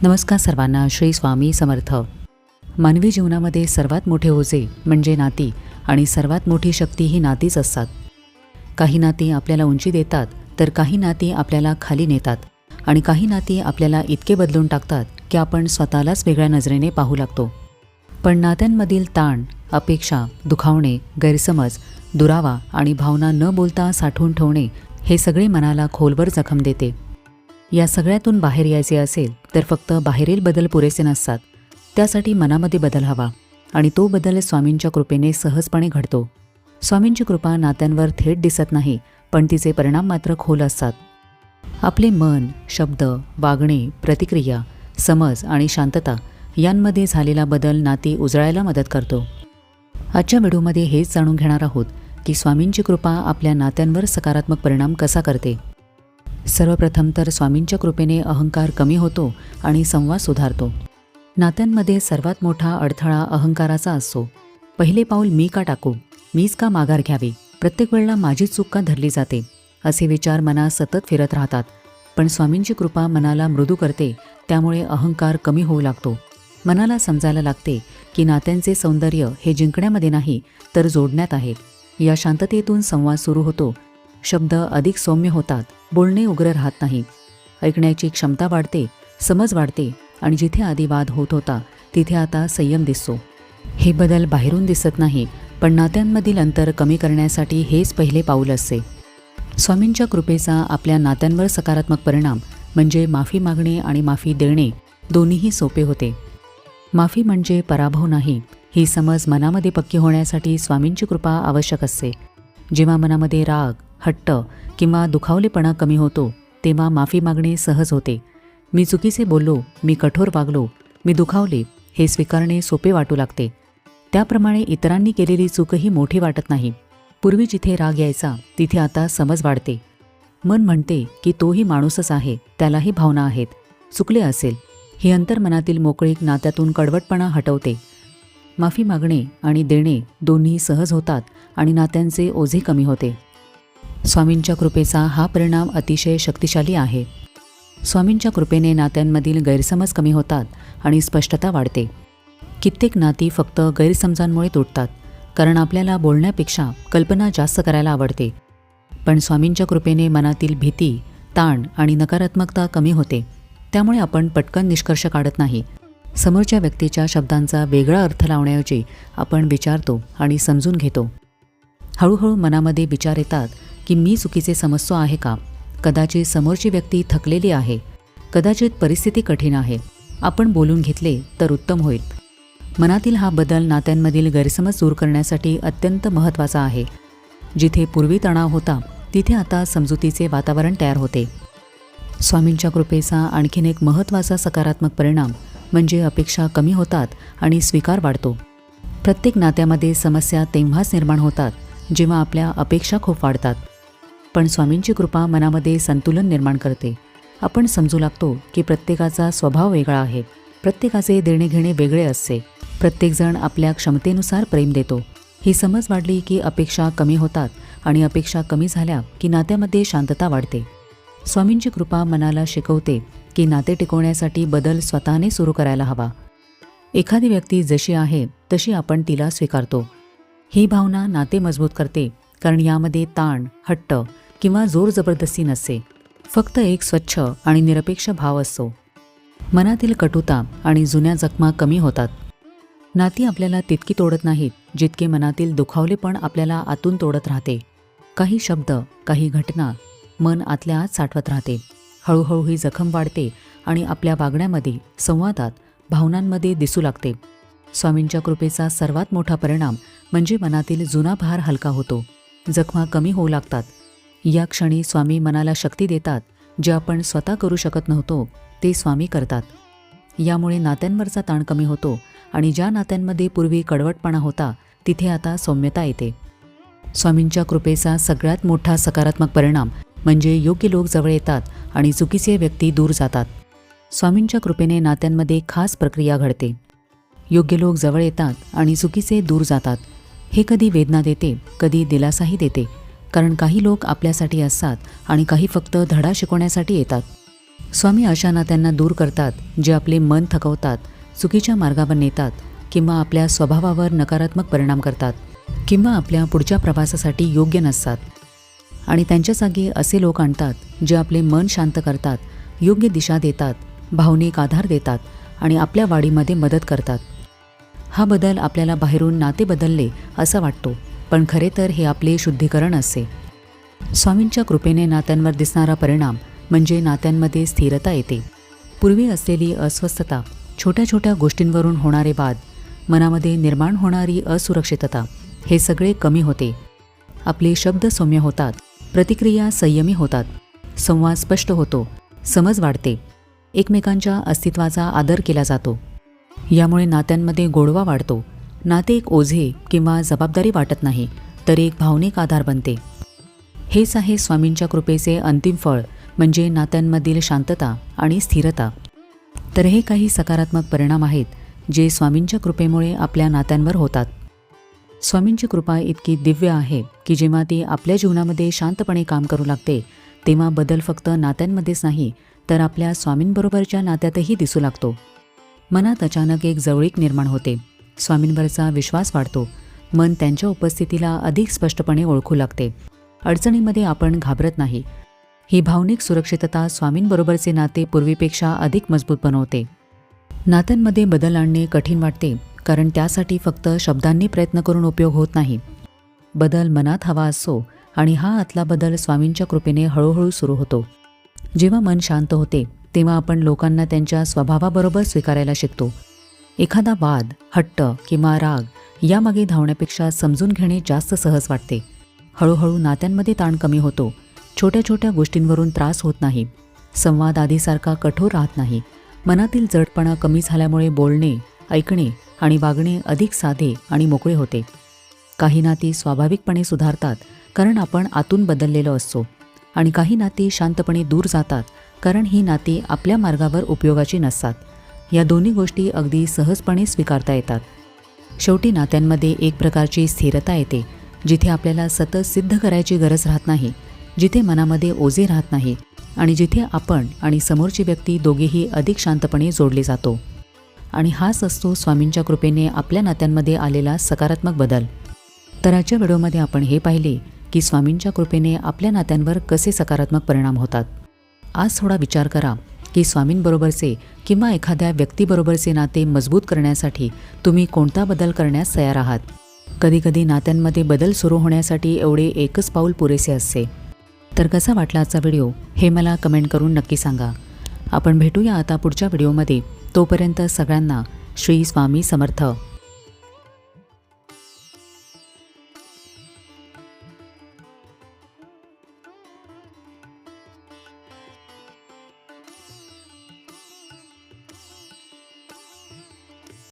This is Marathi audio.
नमस्कार सर्वांना. श्री स्वामी समर्थ. मानवी जीवनामध्ये सर्वात मोठे ओझे म्हणजे नाती आणि सर्वात मोठी शक्ती ही नातीच असतात. काही नाती आपल्याला उंची देतात तर काही नाती आपल्याला खाली नेतात आणि काही नाती आपल्याला इतके बदलून टाकतात की आपण स्वतःलाच वेगळ्या नजरेने पाहू लागतो. पण नात्यांमधील ताण, अपेक्षा, दुखावणे, गैरसमज, दुरावा आणि भावना न बोलता साठवून ठेवणे हे सगळे मनाला खोलवर जखम देते. या सगळ्यातून बाहेर यायचे असेल तर फक्त बाहेरील बदल पुरेसे नसतात. त्यासाठी मनामध्ये बदल हवा आणि तो बदल स्वामींच्या कृपेने सहजपणे घडतो. स्वामींची कृपा नात्यांवर थेट दिसत नाही, पण तिचे परिणाम मात्र खोल असतात. आपले मन, शब्द, वागणे, प्रतिक्रिया, समज आणि शांतता यांमध्ये झालेला बदल नाती उजळायला मदत करतो. आजच्या व्हिडिओमध्ये हेच जाणून घेणार आहोत की स्वामींची कृपा आपल्या नात्यांवर सकारात्मक परिणाम कसा करते. सर्वप्रथम तर स्वामींच्या कृपेने अहंकार कमी होतो आणि संवाद सुधारतो. नात्यांमध्ये सर्वात मोठा अडथळा अहंकाराचा असतो. पहिले पाऊल मी का टाकू, मीच का माघार घ्यावी, प्रत्येक वेळेला माझीच चूक का धरली जाते, असे विचार मनात सतत फिरत राहतात. पण स्वामींची कृपा मनाला मृदू करते, त्यामुळे अहंकार कमी होऊ लागतो. मनाला समजायला लागते की नात्यांचे सौंदर्य हे जिंकण्यामध्ये नाही तर जोडण्यात आहे. या शांततेतून संवाद सुरू होतो. शब्द अधिक सौम्य होतात, बोलणे उग्र राहत नाही, ऐकण्याची क्षमता वाढते, समज वाढते आणि जिथे आधी वाद होत होता तिथे आता संयम दिसतो. हे बदल बाहेरून दिसत नाही, पण नात्यांमधील अंतर कमी करण्यासाठी हेच पहिले पाऊल असते. स्वामींच्या कृपेचा आपल्या नात्यांवर सकारात्मक परिणाम म्हणजे माफी मागणे आणि माफी देणे दोन्हीही सोपे होते. माफी म्हणजे पराभव नाही, ही समज मनामध्ये पक्की होण्यासाठी स्वामींची कृपा आवश्यक असते. जेव्हा मनामध्ये राग, हट्ट किंवा दुखावलेपणा कमी होतो तेव्हा माफी मागणे सहज होते. मी चुकीचे बोललो, मी कठोर वागलो, मी दुखावले हे स्वीकारणे सोपे वाटू लागते. त्याप्रमाणे इतरांनी केलेली चूकही मोठी वाटत नाही. पूर्वी जिथे राग यायचा तिथे आता समज वाढते. मन म्हणते की तोही माणूसच आहे, त्यालाही भावना आहेत, चुकले असेल. ही अंतर्मनातील मोकळीक नात्यातून कडवटपणा हटवते. माफी मागणे आणि देणे दोन्ही सहज होतात आणि नात्यांचे ओझे कमी होते. स्वामींच्या कृपेचा हा परिणाम अतिशय शक्तिशाली आहे. स्वामींच्या कृपेने नात्यांमधील गैरसमज कमी होतात आणि स्पष्टता वाढते. कित्येक नाती फक्त गैरसमजांमुळे तुटतात, कारण आपल्याला बोलण्यापेक्षा कल्पना जास्त करायला आवडते. पण स्वामींच्या कृपेने मनातील भीती, ताण आणि नकारात्मकता कमी होते. त्यामुळे आपण पटकन निष्कर्ष काढत नाही. समोरच्या व्यक्तीच्या शब्दांचा वेगळा अर्थ लावण्याऐवजी आपण विचारतो आणि समजून घेतो. हळूहळू मनामध्ये विचार येतात की मी चुकीचे समजतो आहे का, कदाचित समोरची व्यक्ती थकलेली आहे, कदाचित परिस्थिती कठीण आहे, आपण बोलून घेतले तर उत्तम होईल. मनातील हा बदल नात्यांमधील गैरसमज दूर करण्यासाठी अत्यंत महत्त्वाचा आहे. जिथे पूर्वी तणाव होता तिथे आता समजुतीचे वातावरण तयार होते. स्वामींच्या कृपेचा आणखीन एक महत्त्वाचा सकारात्मक परिणाम म्हणजे अपेक्षा कमी होतात आणि स्वीकार वाढतो. प्रत्येक नात्यामध्ये समस्या तेव्हाच निर्माण होतात जेव्हा आपल्या अपेक्षा खूप वाढतात. पण स्वामींची कृपा मनामध्ये संतुलन निर्माण करते. आपण समजू लागतो की प्रत्येकाचा स्वभाव वेगळा आहे, प्रत्येकाचे देणेघेणे वेगळे असते, प्रत्येकजण आपल्या क्षमतेनुसार प्रेम देतो. ही समज वाढली की अपेक्षा कमी होतात आणि अपेक्षा कमी झाल्या की नात्यामध्ये शांतता वाढते. स्वामींची कृपा मनाला शिकवते की नाते टिकवण्यासाठी बदल स्वतःने सुरू करायला हवा. एखादी व्यक्ती जशी आहे तशी आपण तिला स्वीकारतो. ही भावना नाते मजबूत करते, कारण यामध्ये ताण, हट्ट किंवा जोर जबरदस्ती नसते. फक्त एक स्वच्छ आणि निरपेक्ष भाव असतो. मनातील कटुता आणि जुन्या जखमा कमी होतात. नाती आपल्याला तितकी तोडत नाहीत जितके मनातील दुखावलेपण आपल्याला आतून तोडत राहते. काही शब्द, काही घटना मन आतल्या आत साठवत राहते. हळूहळू ही जखम वाढते आणि आपल्या वागण्यामध्ये, संवादात, भावनांमध्ये दिसू लागते. स्वामींच्या कृपेचा सर्वात मोठा परिणाम म्हणजे मनातील जुना भार हलका होतो. जखमा कमी होऊ लागतात. या क्षणी स्वामी मनाला शक्ती देतात. जे आपण स्वतः करू शकत नव्हतो ते स्वामी करतात. यामुळे नात्यांवरचा ताण कमी होतो आणि ज्या नात्यांमध्ये पूर्वी कडवटपणा होता तिथे आता सौम्यता येते. स्वामींच्या कृपेचा सगळ्यात मोठा सकारात्मक परिणाम म्हणजे योग्य लोक जवळ येतात आणि चुकीचे व्यक्ती दूर जातात. स्वामींच्या कृपेने नात्यांमध्ये खास प्रक्रिया घडते. योग्य लोक जवळ येतात आणि चुकीचे दूर जातात. हे कधी वेदना देते, कधी दिलासाही देते, कारण काही लोक आपल्यासाठी असतात आणि काही फक्त धडा शिकवण्यासाठी येतात. स्वामी अशा नात्यांना दूर करतात जे आपले मन थकवतात, चुकीच्या मार्गावर नेतात किंवा आपल्या स्वभावावर नकारात्मक परिणाम करतात किंवा आपल्या पुढच्या प्रवासासाठी योग्य नसतात. आणि त्यांच्या जागी असे लोक आणतात जे आपले मन शांत करतात, योग्य दिशा देतात, भावनिक आधार देतात आणि आपल्या वाढीमध्ये मदत करतात. हा बदल आपल्याला बाहेरून नाते बदलले असं वाटतो, पण खरे तर हे आपले शुद्धीकरण असते. स्वामींच्या कृपेने नात्यांवर दिसणारा परिणाम म्हणजे नात्यांमध्ये स्थिरता येते. पूर्वी असलेली अस्वस्थता, छोट्या छोट्या गोष्टींवरून होणारे वाद, मनामध्ये निर्माण होणारी असुरक्षितता हे सगळे कमी होते. आपले शब्द सौम्य होतात, प्रतिक्रिया संयमी होतात, संवाद स्पष्ट होतो, समज वाढते, एकमेकांच्या अस्तित्वाचा आदर केला जातो. यामुळे नात्यांमध्ये गोडवा वाढतो. नाते एक ओझे किंवा जबाबदारी वाटत नाही, तर एक भावनिक आधार बनते. हेच आहे स्वामींच्या कृपेचे अंतिम फळ, म्हणजे नात्यांमधील शांतता आणि स्थिरता. तर हे काही सकारात्मक परिणाम आहेत जे स्वामींच्या कृपेमुळे आपल्या नात्यांवर होतात. स्वामींची कृपा इतकी दिव्य आहे की जेव्हा ती आपल्या जीवनामध्ये शांतपणे काम करू लागते, तेव्हा बदल फक्त नात्यांमध्येच नाही, तर आपल्या स्वामींबरोबरच्या नात्यातही दिसू लागतो. मनात अचानक एक जवळीक निर्माण होते, स्वामींवरचा विश्वास वाढतो, मन त्यांच्या उपस्थितीला अधिक स्पष्टपणे ओळखू लागते, अडचणीमध्ये आपण घाबरत नाही. ही भावनिक सुरक्षितता स्वामींबरोबरचे नाते पूर्वीपेक्षा अधिक मजबूत बनवते. नात्यांमध्ये बदल आणणे कठीण वाटते, कारण त्यासाठी फक्त शब्दांनी प्रयत्न करून उपयोग होत नाही. बदल मनात हवा असतो आणि हा आतला बदल स्वामींच्या कृपेने हळूहळू सुरू होतो. जेव्हा मन शांत होते तेव्हा आपण लोकांना त्यांच्या स्वभावाबरोबर स्वीकारायला शिकतो. एखादा वाद, हट्ट किंवा राग यामागे धावण्यापेक्षा समजून घेणे जास्त सहज वाटते. हळूहळू नात्यांमध्ये ताण कमी होतो. छोट्या छोट्या गोष्टींवरून त्रास होत नाही. संवाद आधीसारखा कठोर राहत नाही. मनातील जडपणा कमी झाल्यामुळे बोलणे, ऐकणे आणि वागणे अधिक साधे आणि मोकळे होते. काही नाती स्वाभाविकपणे सुधारतात कारण आपण आतून बदललेलो असतो, आणि काही नाती शांतपणे दूर जातात कारण ही नाती आपल्या मार्गावर उपयोगाची नसतात. या दोन्ही गोष्टी अगदी सहजपणे स्वीकारता येतात. शेवटी नात्यांमध्ये एक प्रकारची स्थिरता येते, जिथे आपल्याला सतत सिद्ध करायची गरज राहत नाही, जिथे मनामध्ये ओझे राहत नाही आणि जिथे आपण आणि समोरची व्यक्ती दोघेही अधिक शांतपणे जोडले जातो. आणि हाच असतो स्वामींच्या कृपेने आपल्या नात्यांमध्ये आलेला सकारात्मक बदल. तर आजच्या व्हिडिओमध्ये आपण हे पाहिले की स्वामींच्या कृपेने आपल्या नात्यांवर कसे सकारात्मक परिणाम होतात. आज थोडा विचार करा की स्वामींबरोबरचे किंवा एखाद्या व्यक्तीबरोबरचे नाते मजबूत करण्यासाठी तुम्ही कोणता बदल करण्यास तयार आहात. कधीकधी नात्यांमध्ये बदल सुरू होण्यासाठी एवढे एकच पाऊल पुरेसे असते. तर कसा वाटला आजचा व्हिडिओ हे मला कमेंट करून नक्की सांगा. आपण भेटूया आता पुढच्या व्हिडिओमध्ये. तोपर्यंत सगळ्यांना श्री स्वामी समर्थ.